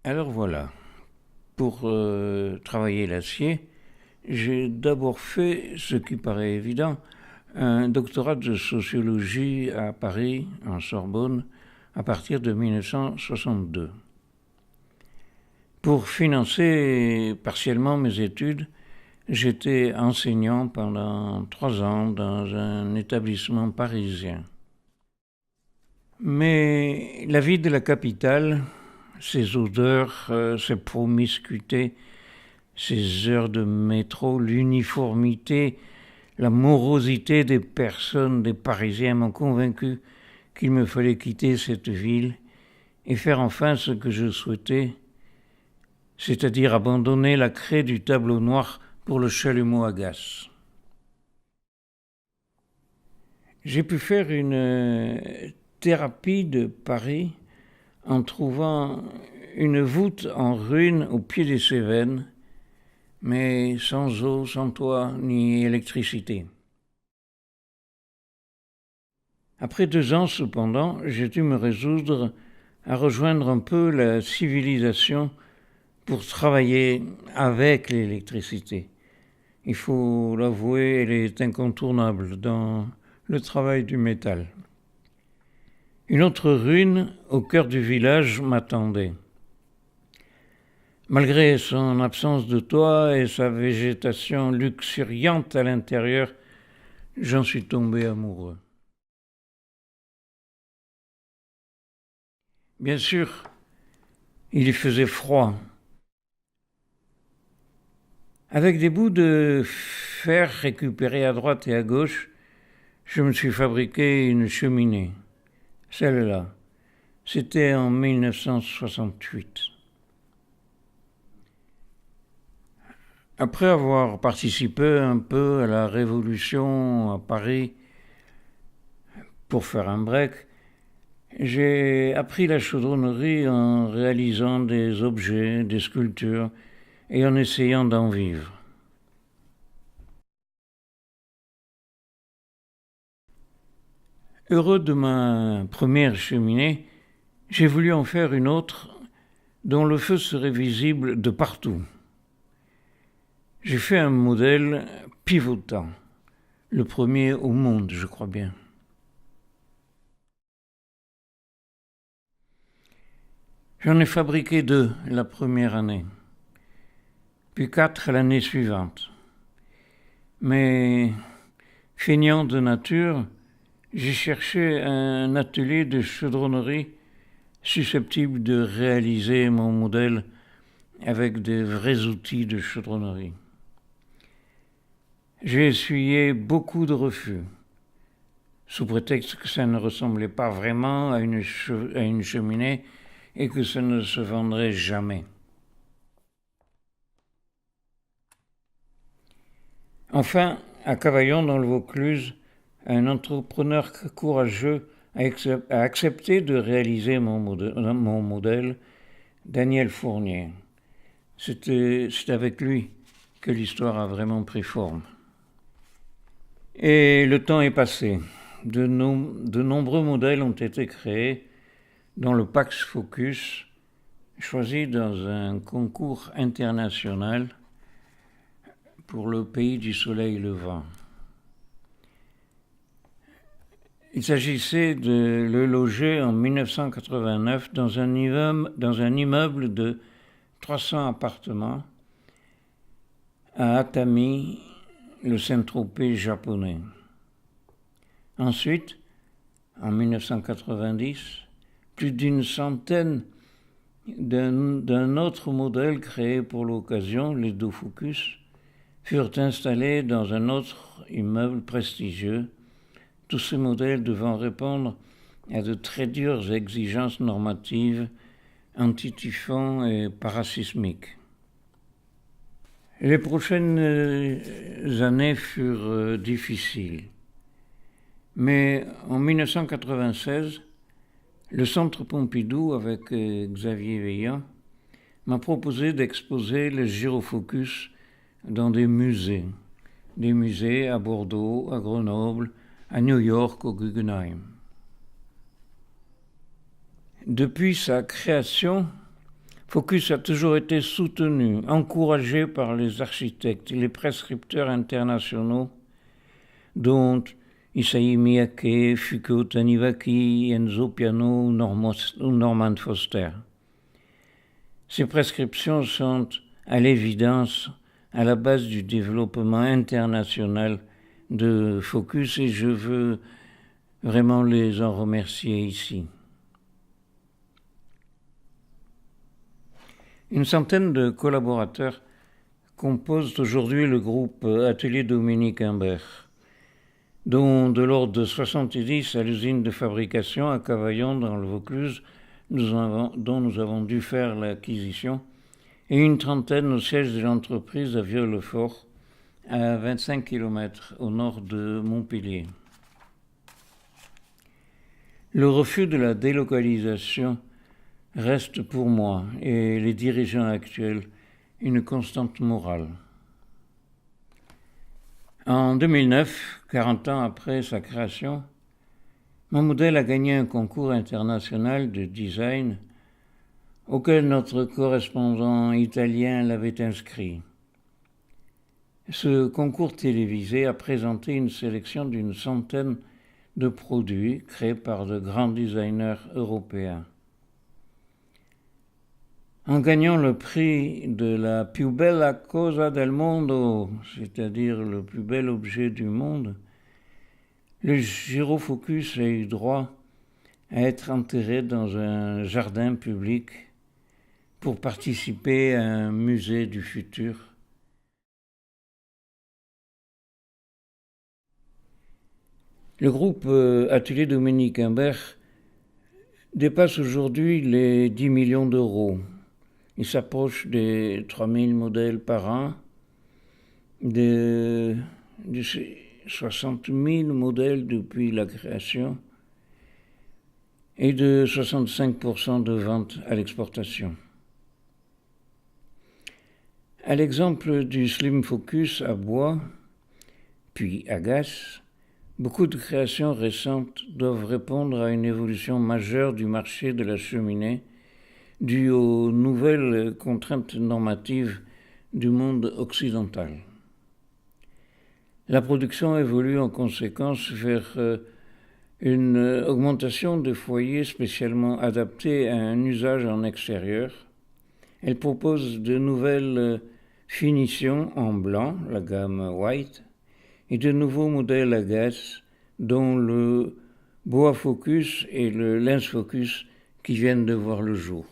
Alors voilà, pour travailler l'acier, j'ai d'abord fait, ce qui paraît évident, un doctorat de sociologie à Paris, en Sorbonne, à partir de 1962. Pour financer partiellement mes études, j'étais enseignant pendant 3 ans dans un établissement parisien. Mais la vie de la capitale, ses odeurs, ses promiscuités, ses heures de métro, l'uniformité, la morosité des personnes, des Parisiens m'ont convaincu qu'il me fallait quitter cette ville et faire enfin ce que je souhaitais, c'est-à-dire abandonner la craie du tableau noir pour le chalumeau à gaz. J'ai pu faire une thérapie de Paris en trouvant une voûte en ruine au pied des Cévennes, mais sans eau, sans toit, ni électricité. Après 2 ans, cependant, j'ai dû me résoudre à rejoindre un peu la civilisation pour travailler avec l'électricité. Il faut l'avouer, elle est incontournable dans le travail du métal. Une autre ruine au cœur du village m'attendait. Malgré son absence de toit et sa végétation luxuriante à l'intérieur, j'en suis tombé amoureux. Bien sûr, il y faisait froid. Avec des bouts de fer récupérés à droite et à gauche, je me suis fabriqué une cheminée. Celle-là, c'était en 1968. Après avoir participé un peu à la Révolution à Paris pour faire un break, j'ai appris la chaudronnerie en réalisant des objets, des sculptures et en essayant d'en vivre. Heureux de ma première cheminée, j'ai voulu en faire une autre dont le feu serait visible de partout. J'ai fait un modèle pivotant, le premier au monde, je crois bien. J'en ai fabriqué 2 la première année, puis 4 l'année suivante. Mais, feignant de nature, j'ai cherché un atelier de chaudronnerie susceptible de réaliser mon modèle avec des vrais outils de chaudronnerie. J'ai essuyé beaucoup de refus, sous prétexte que ça ne ressemblait pas vraiment à une cheminée et que ça ne se vendrait jamais. Enfin, à Cavaillon, dans le Vaucluse, un entrepreneur courageux a accepté de réaliser mon modèle, Daniel Fournier. C'est avec lui que l'histoire a vraiment pris forme. Et le temps est passé. De nombreux modèles ont été créés, dont le Pax Focus, choisi dans un concours international pour le pays du soleil levant. Il s'agissait de le loger en 1989 dans un immeuble de 300 appartements à Atami, le Saint-Tropez japonais. Ensuite, en 1990, plus d'une centaine d'un autre modèle créé pour l'occasion, les Dofocus, furent installés dans un autre immeuble prestigieux, tous ces modèles devant répondre à de très dures exigences normatives, anti-typhon et parasismiques. Les prochaines années furent difficiles, mais en 1996, le Centre Pompidou, avec Xavier Veillant, m'a proposé d'exposer le gyrofocus dans des musées à Bordeaux, à Grenoble, à New York, au Guggenheim. Depuis sa création, Focus a toujours été soutenu, encouragé par les architectes et les prescripteurs internationaux, dont Isai Miyake, Fukio Taniwaki, Enzo Piano ou Norman Foster. Ces prescriptions sont, à l'évidence, à la base du développement international de Focus et je veux vraiment les en remercier ici. Une centaine de collaborateurs composent aujourd'hui le groupe Atelier Dominique Imbert, dont de l'ordre de 70 à l'usine de fabrication à Cavaillon dans le Vaucluse, dont nous avons dû faire l'acquisition, et une trentaine au siège de l'entreprise à Vieux-le-Fort, à 25 km au nord de Montpellier. Le refus de la délocalisation reste pour moi et les dirigeants actuels une constante morale. En 2009, 40 ans après sa création, mon modèle a gagné un concours international de design auquel notre correspondant italien l'avait inscrit. Ce concours télévisé a présenté une sélection d'une centaine de produits créés par de grands designers européens. En gagnant le prix de la più bella cosa del mondo, c'est-à-dire le plus bel objet du monde, le Gyrofocus a eu droit à être enterré dans un jardin public pour participer à un musée du futur. Le groupe Atelier Dominique Imbert dépasse aujourd'hui les 10 millions d'euros. Il s'approche des 3000 modèles par an, de 60 000 modèles depuis la création et de 65% de ventes à l'exportation. À l'exemple du Slim Focus à bois, puis à gaz, beaucoup de créations récentes doivent répondre à une évolution majeure du marché de la cheminée due aux nouvelles contraintes normatives du monde occidental. La production évolue en conséquence vers une augmentation de foyers spécialement adaptés à un usage en extérieur. Elle propose de nouvelles finitions en blanc, la gamme White, et de nouveaux modèles à gaz, dont le Boa Focus et le Lens Focus qui viennent de voir le jour.